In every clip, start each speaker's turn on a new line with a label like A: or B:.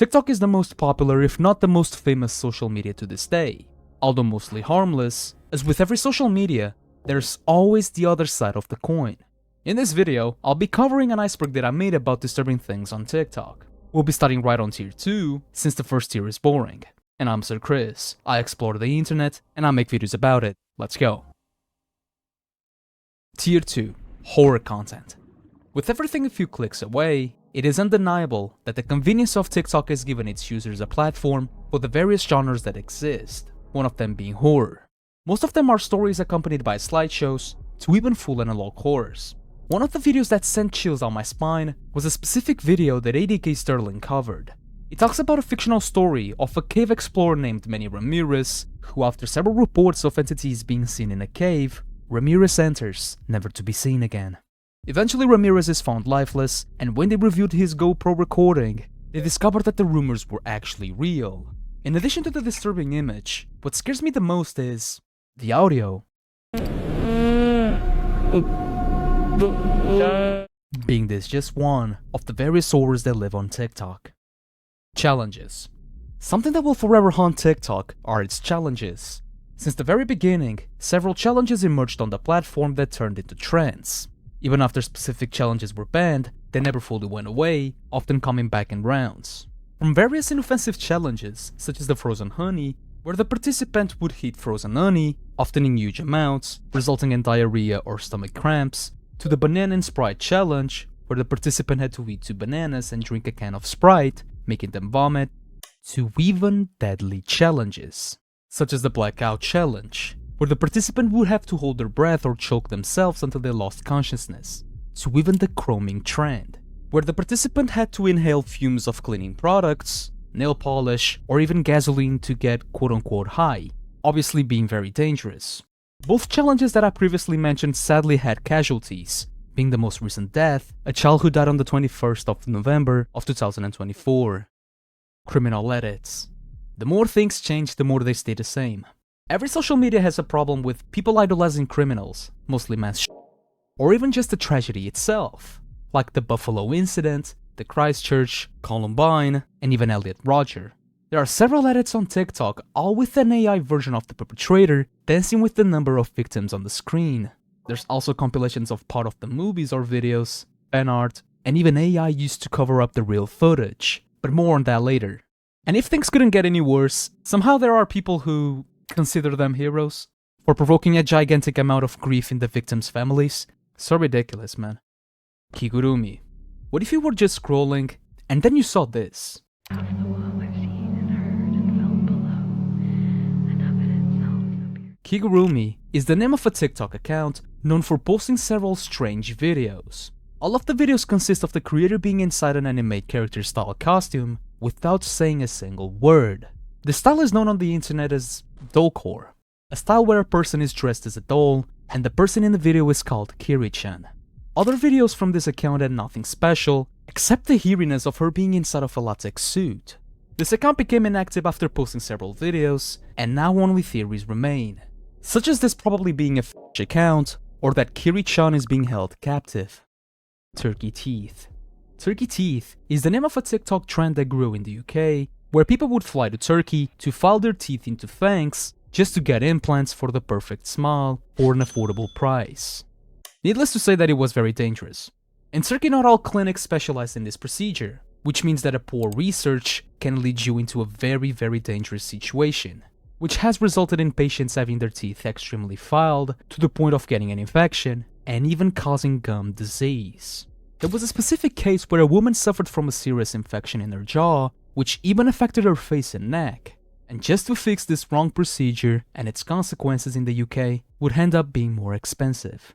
A: TikTok is the most popular, if not the most famous social media to this day. Although mostly harmless, as with every social media, there's always the other side of the coin. In this video, I'll be covering an iceberg that I made about disturbing things on TikTok. We'll be starting right on tier 2, since the first tier is boring. And I'm Sir Chris. I explore the internet, and I make videos about it. Let's go. Tier 2. Horror content. With everything a few clicks away, it is undeniable that the convenience of TikTok has given its users a platform for the various genres that exist, one of them being horror. Most of them are stories accompanied by slideshows, to even full analog horrors. One of the videos that sent chills down my spine was a specific video that ADK Sterling covered. It talks about a fictional story of a cave explorer named Manny Ramirez, who after several reports of entities being seen in a cave, Ramirez enters, never to be seen again. Eventually Ramirez is found lifeless, and when they reviewed his GoPro recording, they discovered that the rumors were actually real. In addition to the disturbing image, what scares me the most is the audio. Being this just one of the various horrors that live on TikTok. Challenges. Something that will forever haunt TikTok are its challenges. Since the very beginning, several challenges emerged on the platform that turned into trends. Even after specific challenges were banned, they never fully went away, often coming back in rounds. From various inoffensive challenges, such as the frozen honey, where the participant would heat frozen honey, often in huge amounts, resulting in diarrhea or stomach cramps, to the banana and Sprite challenge, where the participant had to eat 2 bananas and drink a can of Sprite, making them vomit, to even deadly challenges, such as the blackout challenge, where the participant would have to hold their breath or choke themselves until they lost consciousness, to even the chroming trend, where the participant had to inhale fumes of cleaning products, nail polish, or even gasoline to get quote-unquote high, obviously being very dangerous. Both challenges that I previously mentioned sadly had casualties, being the most recent death, a child who died on the 21st of November of 2024. Criminal edits. The more things change, the more they stay the same. Every social media has a problem with people idolizing criminals, mostly mass or even just the tragedy itself, like the Buffalo incident, the Christchurch, Columbine, and even Elliot Rodger. There are several edits on TikTok, all with an AI version of the perpetrator dancing with the number of victims on the screen. There's also compilations of part of the movies or videos, fan art, and even AI used to cover up the real footage, but more on that later. And if things couldn't get any worse, somehow there are people who consider them heroes for provoking a gigantic amount of grief in the victims' families. So ridiculous, man. Kigurumi. What if you were just scrolling and then you saw this? Kigurumi is the name of a TikTok account known for posting several strange videos. All of the videos consist of the creator being inside an anime character style costume without saying a single word. The style is known on the internet as dollcore, a style where a person is dressed as a doll and the person in the video is called Kiri-chan. Other videos from this account had nothing special except the eeriness of her being inside of a latex suit. This account became inactive after posting several videos, and now only theories remain, such as this probably being a fake account, or that Kiri-chan is being held captive. Turkey teeth. Turkey teeth is the name of a TikTok trend that grew in the UK, where people would fly to Turkey to file their teeth into fangs just to get implants for the perfect smile for an affordable price. Needless to say that it was very dangerous. In Turkey, not all clinics specialize in this procedure, which means that a poor research can lead you into a very dangerous situation, which has resulted in patients having their teeth extremely filed to the point of getting an infection and even causing gum disease. There was a specific case where a woman suffered from a serious infection in her jaw, which even affected her face and neck, and just to fix this wrong procedure and its consequences in the UK would end up being more expensive.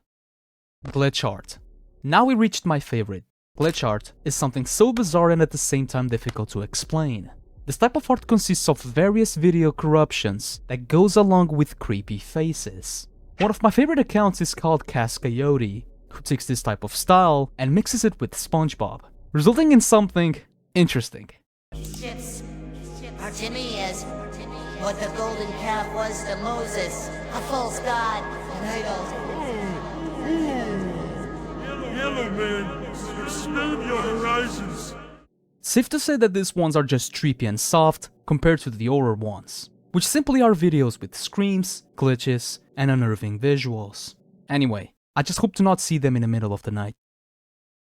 A: Glitch art. Now we reached my favorite. Glitch art is something so bizarre and at the same time difficult to explain. This type of art consists of various video corruptions that goes along with creepy faces. One of my favorite accounts is called Cas Coyote, who takes this type of style and mixes it with SpongeBob, resulting in something interesting.
B: Artemias, what the golden calf was to Moses, a false god, an idol.
C: Yellow man, expand your horizons.
A: Safe to say that these ones are just trippy and soft compared to the horror ones, which simply are videos with screams, glitches, and unnerving visuals. Anyway, I just hope to not see them in the middle of the night.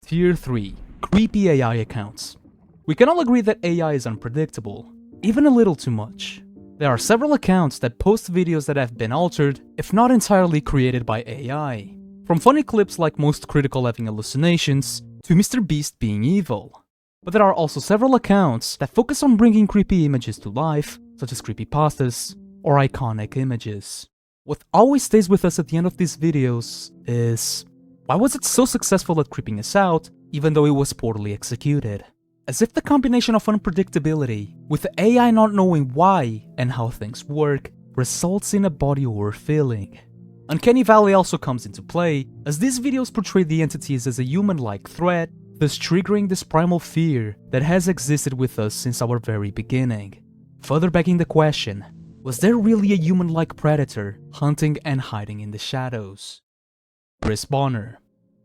A: Tier 3. Creepy AI accounts. We can all agree that AI is unpredictable, even a little too much. There are several accounts that post videos that have been altered, if not entirely created by AI. From funny clips like Most Critical having hallucinations, to Mr. Beast being evil. But there are also several accounts that focus on bringing creepy images to life, such as creepypastas or iconic images. What always stays with us at the end of these videos is, why was it so successful at creeping us out, even though it was poorly executed? As if the combination of unpredictability, with the AI not knowing why and how things work, results in a body horror feeling. Uncanny Valley also comes into play, as these videos portray the entities as a human-like threat, thus triggering this primal fear that has existed with us since our very beginning. Further begging the question, was there really a human-like predator hunting and hiding in the shadows? Rhys Bonner.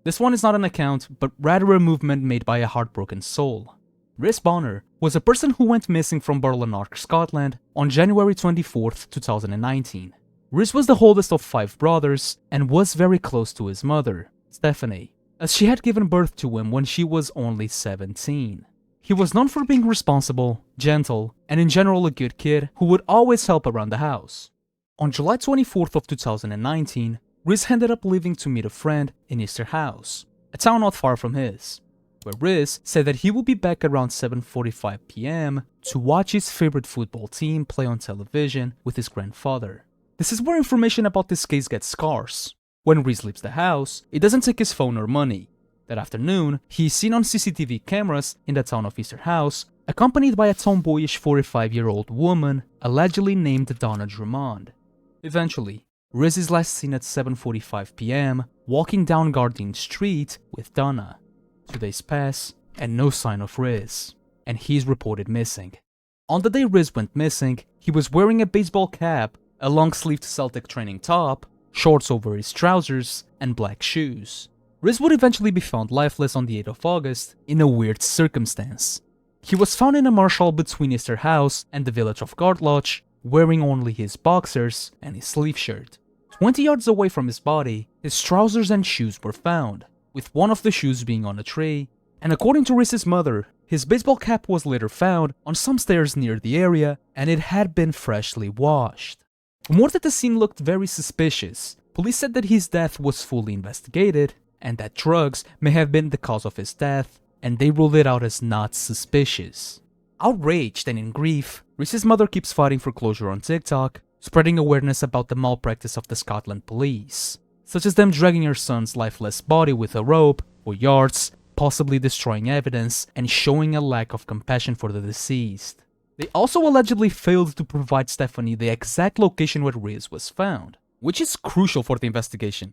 A: This one is not an account, but rather a movement made by a heartbroken soul. Rhys Bonner was a person who went missing from Randonautica, Scotland on January 24th, 2019. Rhys was the oldest of 5 brothers and was very close to his mother, Stephanie, as she had given birth to him when she was only 17. He was known for being responsible, gentle, and in general a good kid who would always help around the house. On July 24th of 2019, Rhys ended up leaving to meet a friend in Easter House, a town not far from his, where Rhys said that he would be back around 7:45 PM to watch his favorite football team play on television with his grandfather. This is where information about this case gets scarce. When Rhys leaves the house, he doesn't take his phone or money. That afternoon, he is seen on CCTV cameras in the town of Easter House, accompanied by a tomboyish 45-year-old woman allegedly named Donna Drummond. Eventually, Rhys is last seen at 7:45 PM walking down Garden Street with Donna. 2 days pass and no sign of Rhys, and he's reported missing. On the day Rhys went missing, he was wearing a baseball cap, a long-sleeved Celtic training top, shorts over his trousers, and black shoes. Rhys would eventually be found lifeless on the 8th of August in a weird circumstance. He was found in a marshal between Easter House and the village of Gartloch, wearing only his boxers and his sleeve shirt. 20 yards away from his body, his trousers and shoes were found, with one of the shoes being on a tree, and according to Rhys's mother, his baseball cap was later found on some stairs near the area and it had been freshly washed. More that the scene looked very suspicious. Police said that his death was fully investigated and that drugs may have been the cause of his death, and they ruled it out as not suspicious. Outraged and in grief, Rhys's mother keeps fighting for closure on TikTok, spreading awareness about the malpractice of the Scotland police, such as them dragging her son's lifeless body with a rope for yards, possibly destroying evidence and showing a lack of compassion for the deceased. They also allegedly failed to provide Stephanie the exact location where Rhys was found, which is crucial for the investigation.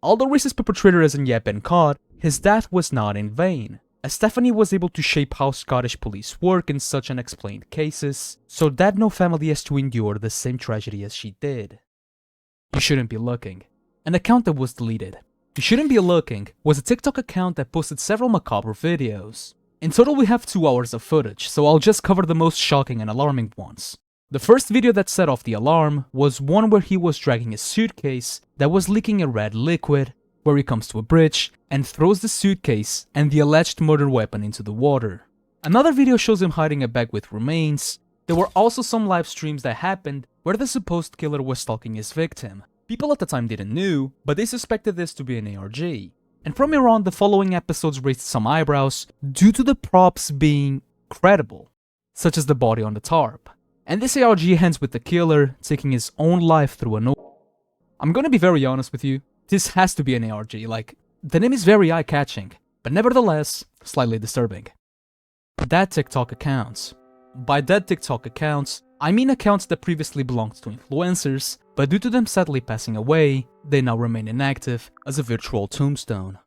A: Although Rhys's perpetrator hasn't yet been caught, his death was not in vain, as Stephanie was able to shape how Scottish police work in such unexplained cases, so that no family has to endure the same tragedy as she did. You Shouldn't Be Looking. An account that was deleted. You Shouldn't Be Looking was a TikTok account that posted several macabre videos. In total we have 2 hours of footage, so I'll just cover the most shocking and alarming ones. The first video that set off the alarm was one where he was dragging a suitcase that was leaking a red liquid, where he comes to a bridge and throws the suitcase and the alleged murder weapon into the water. Another video shows him hiding a bag with remains. There were also some live streams that happened where the supposed killer was stalking his victim. People at the time didn't know, but they suspected this to be an ARG. And from here on, the following episodes raised some eyebrows due to the props being credible, such as the body on the tarp. And this ARG ends with the killer taking his own life through an I'm gonna be very honest with you, this has to be an ARG, like, the name is very eye-catching, but nevertheless, slightly disturbing. Dead TikTok accounts. By dead TikTok accounts, I mean accounts that previously belonged to influencers, but due to them sadly passing away, they now remain inactive as a virtual tombstone.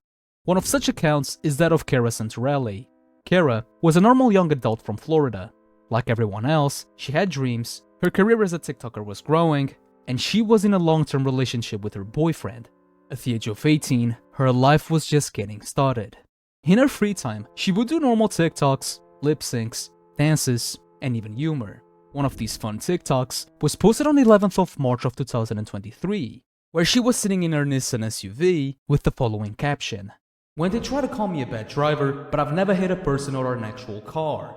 A: One of such accounts is that of Kirra Hart. Kirra was a normal young adult from Florida. Like everyone else, she had dreams, her career as a TikToker was growing, and she was in a long-term relationship with her boyfriend. At the age of 18, her life was just getting started. In her free time, she would do normal TikToks, lip syncs, dances, and even humor. One of these fun TikToks was posted on the 11th of March of 2023, where she was sitting in her Nissan SUV with the following caption: "When they try to call me a bad driver, but I've never hit a person or an actual car."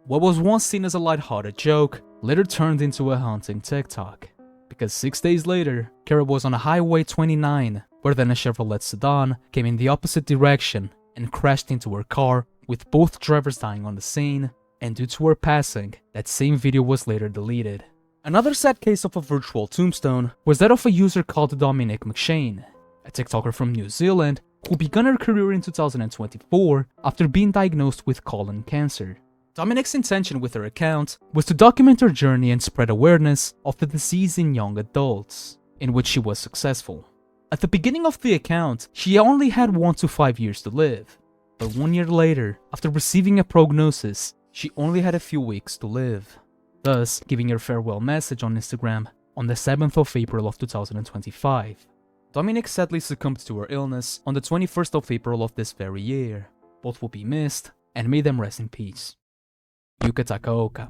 A: What was once seen as a lighthearted joke later turned into a haunting TikTok, because 6 days later, Kirra was on Highway 29, where then a Chevrolet sedan came in the opposite direction and crashed into her car, with both drivers dying on the scene, and due to her passing, that same video was later deleted. Another sad case of a virtual tombstone was that of a user called Dominic McShane, a TikToker from New Zealand who began her career in 2024 after being diagnosed with colon cancer. Dominic's intention with her account was to document her journey and spread awareness of the disease in young adults, in which she was successful. At the beginning of the account, she only had 1 to 5 years to live, but 1 year later, after receiving a prognosis, she only had a few weeks to live, thus giving her farewell message on Instagram on the 7th of April of 2025. Dominic sadly succumbed to her illness on the 21st of April of this very year. Both will be missed, and may them rest in peace. Yuka Takaoka.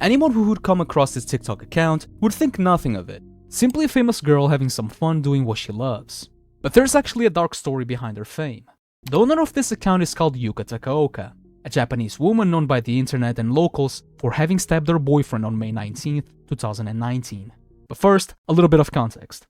A: Anyone who would come across this TikTok account would think nothing of it, simply a famous girl having some fun doing what she loves. But there's actually a dark story behind her fame. The owner of this account is called Yuka Takaoka, a Japanese woman known by the internet and locals for having stabbed her boyfriend on May 19th, 2019. But first, a little bit of context.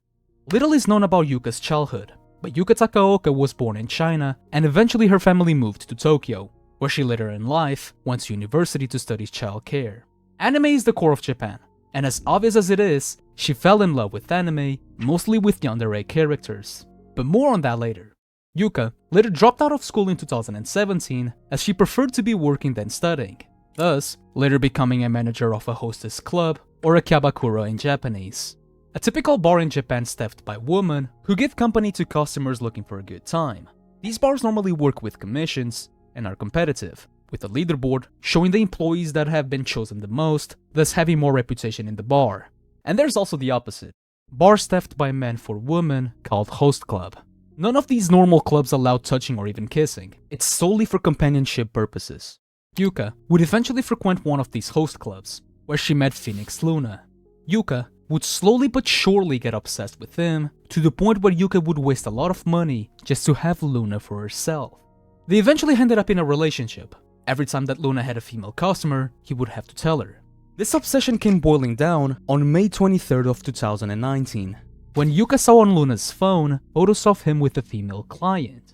A: Little is known about Yuka's childhood, but Yuka Takaoka was born in China, and eventually her family moved to Tokyo, where she later in life went to university to study childcare. Anime is the core of Japan, and as obvious as it is, she fell in love with anime, mostly with Yandere characters. But more on that later. Yuka later dropped out of school in 2017 as she preferred to be working than studying, thus later becoming a manager of a hostess club, or a kyabakura in Japanese. A typical bar in Japan staffed by women who give company to customers looking for a good time. These bars normally work with commissions and are competitive, with a leaderboard showing the employees that have been chosen the most, thus having more reputation in the bar. And there's also the opposite. Bars staffed by men for women called host club. None of these normal clubs allow touching or even kissing. It's solely for companionship purposes. Yuka would eventually frequent one of these host clubs, where she met Phoenix Luna. Yuka would slowly but surely get obsessed with him, to the point where Yuka would waste a lot of money just to have Luna for herself. They eventually ended up in a relationship. Every time that Luna had a female customer, he would have to tell her. This obsession came boiling down on May 23rd of 2019, when Yuka saw on Luna's phone photos of him with a female client.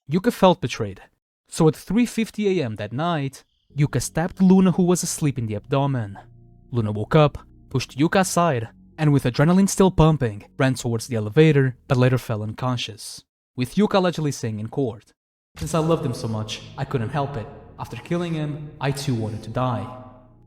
A: Yuka felt betrayed, so at 3:50 AM that night, Yuka stabbed Luna, who was asleep, in the abdomen. Luna woke up, pushed Yuka aside, and with adrenaline still pumping, ran towards the elevator but later fell unconscious, with Yuka allegedly saying in court, "Since I loved him so much, I couldn't help it. After killing him, I too wanted to die."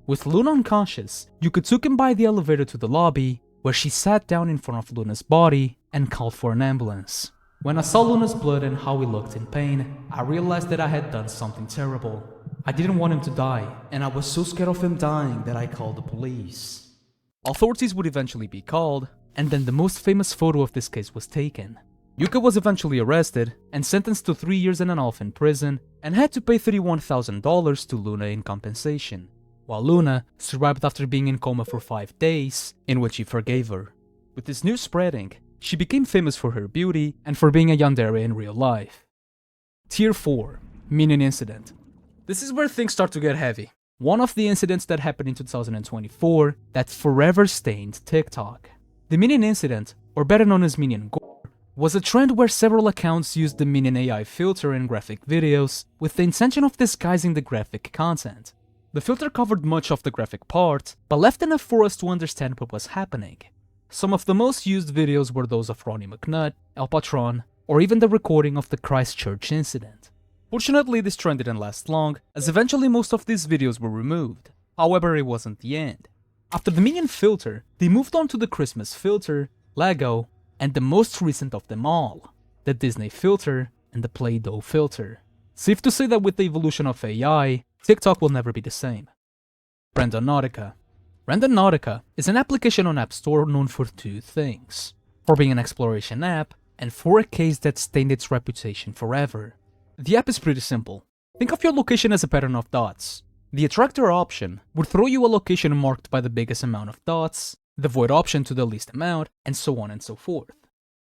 A: With Luna unconscious, Yuka took him by the elevator to the lobby, where she sat down in front of Luna's body and called for an ambulance. When I saw Luna's blood and how he looked in pain, I realized that I had done something terrible. I didn't want him to die, and I was so scared of him dying that I called the police. Authorities would eventually be called, and then the most famous photo of this case was taken. Yuka was eventually arrested and sentenced to 3 years and a half in prison, and had to pay $31,000 to Luna in compensation, while Luna survived after being in coma for 5 days, in which he forgave her. With this news spreading, she became famous for her beauty and for being a yandere in real life. Tier 4. Minion Incident. This is where things start to get heavy. One of the incidents that happened in 2024 that forever stained TikTok. The Minion Incident, or better known as Minion Gore, was a trend where several accounts used the Minion AI filter in graphic videos with the intention of disguising the graphic content. The filter covered much of the graphic part, but left enough for us to understand what was happening. Some of the most used videos were those of Ronnie McNutt, El Patron, or even the recording of the Christchurch incident. Fortunately, this trend didn't last long, as eventually most of these videos were removed. However, it wasn't the end. After the Minion Filter, they moved on to the Christmas Filter, Lego, and the most recent of them all, the Disney Filter and the Play-Doh Filter. Safe to say that with the evolution of AI, TikTok will never be the same. Randonautica. Randonautica is an application on App Store known for two things: for being an exploration app, and for a case that stained its reputation forever. The app is pretty simple. Think of your location as a pattern of dots. The attractor option would throw you a location marked by the biggest amount of dots, the void option to the least amount, and so on and so forth.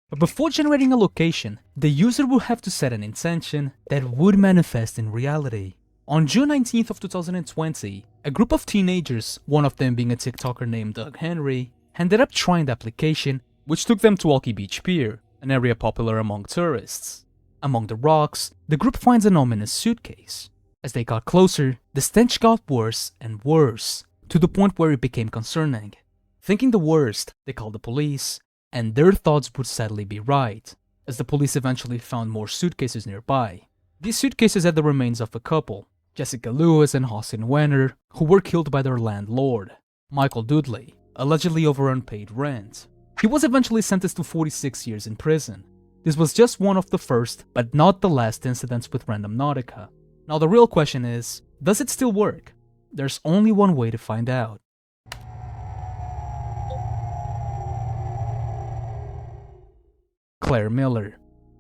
A: But before generating a location, the user will have to set an intention that would manifest in reality. On June 19th of 2020, a group of teenagers, one of them being a TikToker named Doug Henry, ended up trying the application, which took them to Walkie Beach Pier, an area popular among tourists. Among the rocks, the group finds an ominous suitcase. As they got closer, the stench got worse and worse, to the point where it became concerning. Thinking the worst, they called the police, and their thoughts would sadly be right, as the police eventually found more suitcases nearby. These suitcases had the remains of a couple, Jessica Lewis and Austin Wenner, who were killed by their landlord, Michael Dudley, allegedly over unpaid rent. He was eventually sentenced to 46 years in prison. This was just one of the first, but not the last incidents with Randonautica. Now the real question is, does it still work? There's only one way to find out. Claire Miller.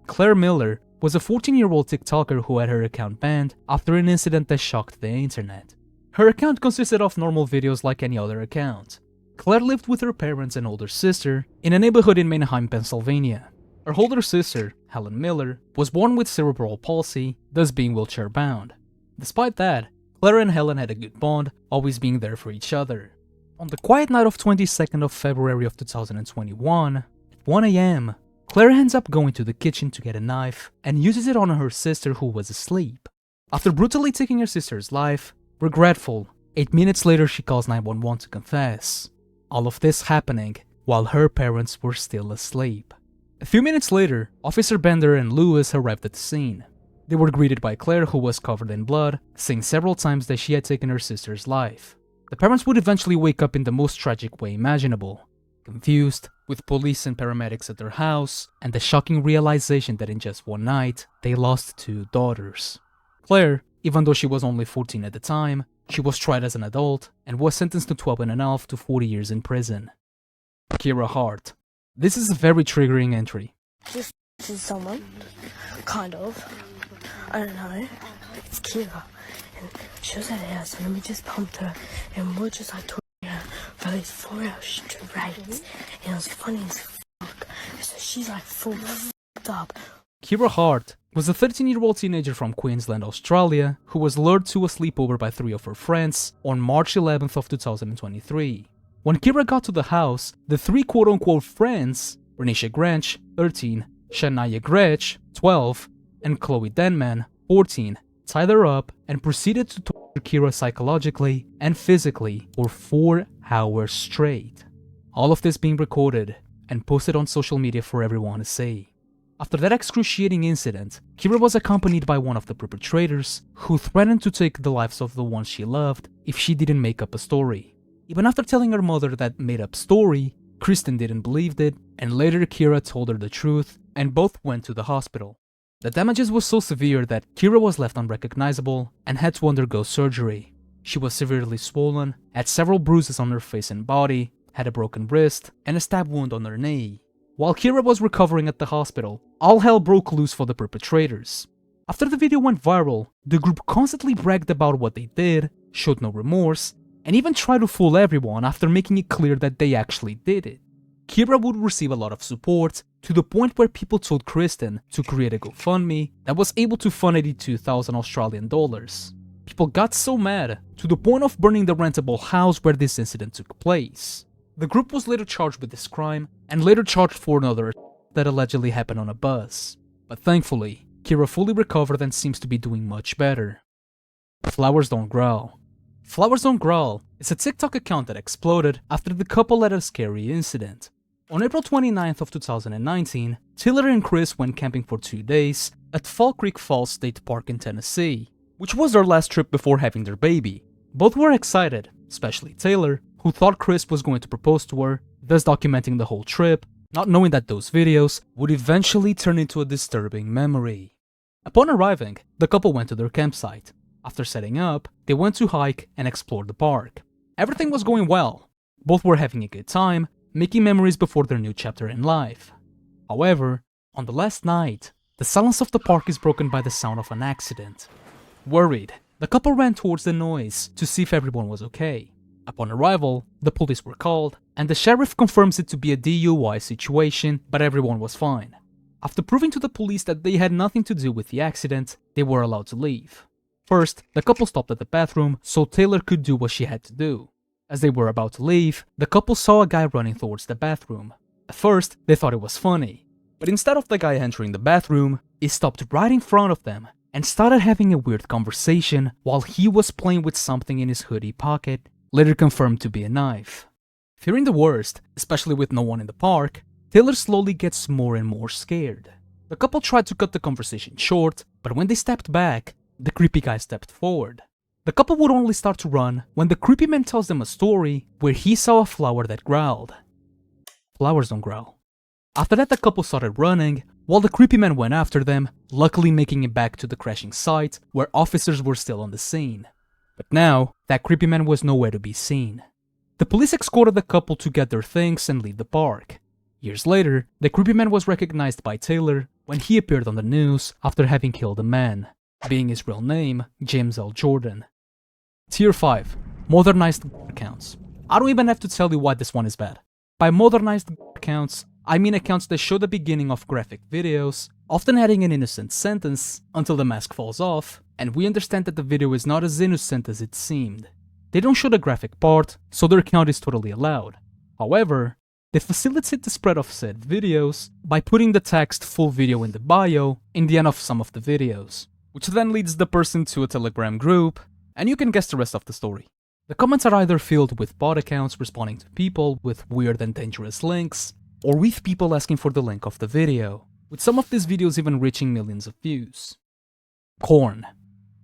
A: Claire Miller was a 14-year-old TikToker who had her account banned after an incident that shocked the internet. Her account consisted of normal videos like any other account. Claire lived with her parents and older sister in a neighborhood in Manheim, Pennsylvania. Her older sister, Helen Miller, was born with cerebral palsy, thus being wheelchair-bound. Despite that, Claire and Helen had a good bond, always being there for each other. On the quiet night of 22nd of February of 2021, at 1 AM, Claire ends up going to the kitchen to get a knife and uses it on her sister who was asleep. After brutally taking her sister's life, regretful, 8 minutes later she calls 911 to confess. All of this happening while her parents were still asleep. A few minutes later, Officer Bender and Lewis arrived at the scene. They were greeted by Claire, who was covered in blood, saying several times that she had taken her sister's life. The parents would eventually wake up in the most tragic way imaginable, confused, with police and paramedics at their house, and the shocking realization that in just one night, they lost 2 daughters. Claire, even though she was only 14 at the time, she was tried as an adult and was sentenced to 12.5 to 40 years in prison. Kirra Hart. This is a very triggering entry.
C: Just to someone, kind of. I don't know. It's Kirra, and she was at the house, and we just pumped her, and we're just like talking to her for these 4 hours straight, and it was funny as fuck. So she's like full fucked up.
A: Kirra Hart was a 13-year-old teenager from Queensland, Australia, who was lured to a sleepover by 3 of her friends on March 11th of 2023. When Kirra got to the house, the 3 quote-unquote friends, Renisha Granch, 13, Shania Gretsch, 12, and Chloe Denman, 14, tied her up and proceeded to torture Kirra psychologically and physically for 4 hours straight. All of this being recorded and posted on social media for everyone to see. After that excruciating incident, Kirra was accompanied by one of the perpetrators, who threatened to take the lives of the ones she loved if she didn't make up a story. Even after telling her mother that made-up story, Kristen didn't believe it, and later Kirra told her the truth, and both went to the hospital. The damages were so severe that Kirra was left unrecognizable and had to undergo surgery. She was severely swollen, had several bruises on her face and body, had a broken wrist, and a stab wound on her knee. While Kirra was recovering at the hospital, all hell broke loose for the perpetrators. After the video went viral, the group constantly bragged about what they did, showed no remorse, and even tried to fool everyone after making it clear that they actually did it. Kirra would receive a lot of support, to the point where people told Kristen to create a GoFundMe that was able to fund 82,000 Australian dollars. People got so mad, to the point of burning the rentable house where this incident took place. The group was later charged with this crime, and later charged for another that allegedly happened on a bus. But thankfully, Kirra fully recovered and seems to be doing much better. Flowers Don't Growl. Flowers Don't Growl is a TikTok account that exploded after the couple had a scary incident. On April 29th of 2019, Taylor and Chris went camping for 2 days at Fall Creek Falls State Park in Tennessee, which was their last trip before having their baby. Both were excited, especially Taylor, who thought Chris was going to propose to her, thus documenting the whole trip, not knowing that those videos would eventually turn into a disturbing memory. Upon arriving, the couple went to their campsite. After setting up, they went to hike and explore the park. Everything was going well. Both were having a good time, making memories before their new chapter in life. However, on the last night, the silence of the park is broken by the sound of an accident. Worried, the couple ran towards the noise to see if everyone was okay. Upon arrival, the police were called, and the sheriff confirms it to be a DUI situation, but everyone was fine. After proving to the police that they had nothing to do with the accident, they were allowed to leave. First, the couple stopped at the bathroom so Taylor could do what she had to do. As they were about to leave, the couple saw a guy running towards the bathroom. At first, they thought it was funny, but instead of the guy entering the bathroom, he stopped right in front of them and started having a weird conversation while he was playing with something in his hoodie pocket, later confirmed to be a knife. Fearing the worst, especially with no one in the park, Taylor slowly gets more and more scared. The couple tried to cut the conversation short, but when they stepped back, the creepy guy stepped forward. The couple would only start to run when the creepy man tells them a story where he saw a flower that growled. Flowers don't growl. After that, the couple started running, while the creepy man went after them, luckily making it back to the crashing site, where officers were still on the scene. But now, that creepy man was nowhere to be seen. The police escorted the couple to get their things and leave the park. Years later, the creepy man was recognized by Taylor when he appeared on the news after having killed a man, being his real name, James L. Jordan. Tier 5. Modernized Accounts. I don't even have to tell you why this one is bad. By modernized accounts, I mean accounts that show the beginning of graphic videos, often adding an innocent sentence until the mask falls off, and we understand that the video is not as innocent as it seemed. They don't show the graphic part, so their account is totally allowed. However, they facilitate the spread of said videos by putting the text "full video" in the bio in the end of some of the videos, which then leads the person to a Telegram group, and you can guess the rest of the story. The comments are either filled with bot accounts responding to people with weird and dangerous links, or with people asking for the link of the video, with some of these videos even reaching millions of views. Corn.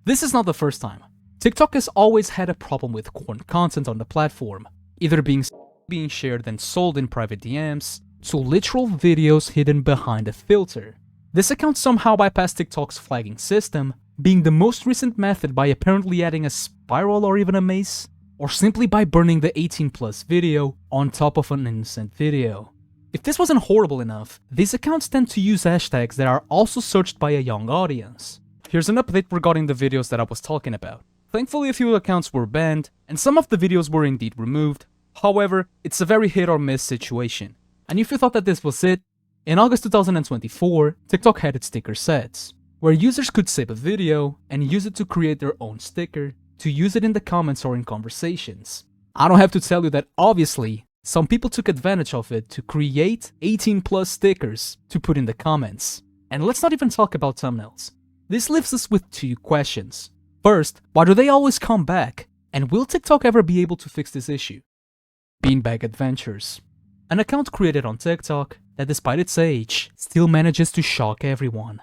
A: This is not the first time. TikTok has always had a problem with corn content on the platform, either being shared and sold in private DMs, to literal videos hidden behind a filter. This account somehow bypassed TikTok's flagging system, being the most recent method by apparently adding a spiral or even a mace, or simply by burning the 18+ video on top of an innocent video. If this wasn't horrible enough, these accounts tend to use hashtags that are also searched by a young audience. Here's an update regarding the videos that I was talking about. Thankfully, a few accounts were banned, and some of the videos were indeed removed. However, it's a very hit or miss situation. And if you thought that this was it, in August 2024, TikTok had its sticker sets, where users could save a video and use it to create their own sticker, to use it in the comments or in conversations. I don't have to tell you that obviously, some people took advantage of it to create 18+ stickers to put in the comments. And let's not even talk about thumbnails. This leaves us with two questions. First, why do they always come back? And will TikTok ever be able to fix this issue? Beanbag Adventures. An account created on TikTok that, despite its age, still manages to shock everyone.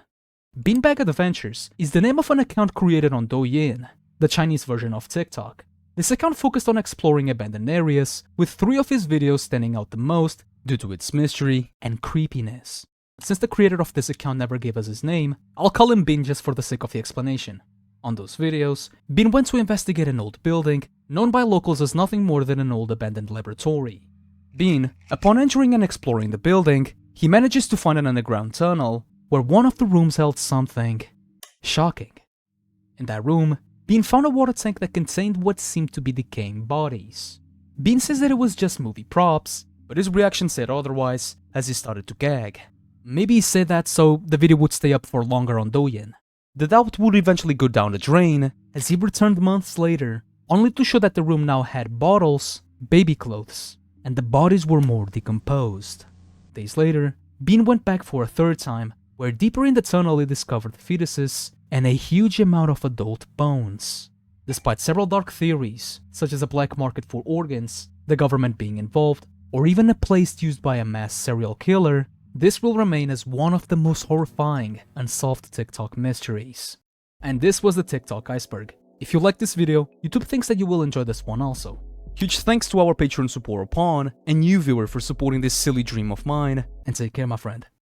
A: Beanbag Adventures is the name of an account created on Douyin, the Chinese version of TikTok. This account focused on exploring abandoned areas, with 3 of his videos standing out the most due to its mystery and creepiness. Since the creator of this account never gave us his name, I'll call him Bean just for the sake of the explanation. On those videos, Bean went to investigate an old building, known by locals as nothing more than an old abandoned laboratory. Bean, upon entering and exploring the building, he manages to find an underground tunnel, where one of the rooms held something shocking. In that room, Bean found a water tank that contained what seemed to be decaying bodies. Bean says that it was just movie props, but his reaction said otherwise, as he started to gag. Maybe he said that so the video would stay up for longer on Douyin. The doubt would eventually go down the drain, as he returned months later, only to show that the room now had bottles, baby clothes, and the bodies were more decomposed. Days later, Bean went back for a third time, where deeper in the tunnel he discovered fetuses and a huge amount of adult bones. Despite several dark theories, such as a black market for organs, the government being involved, or even a place used by a mass serial killer, this will remain as one of the most horrifying unsolved TikTok mysteries. And this was the TikTok Iceberg. If you liked this video, YouTube thinks that you will enjoy this one also. Huge thanks to our Patreon supporter Pawn and you viewer for supporting this silly dream of mine, and take care my friend.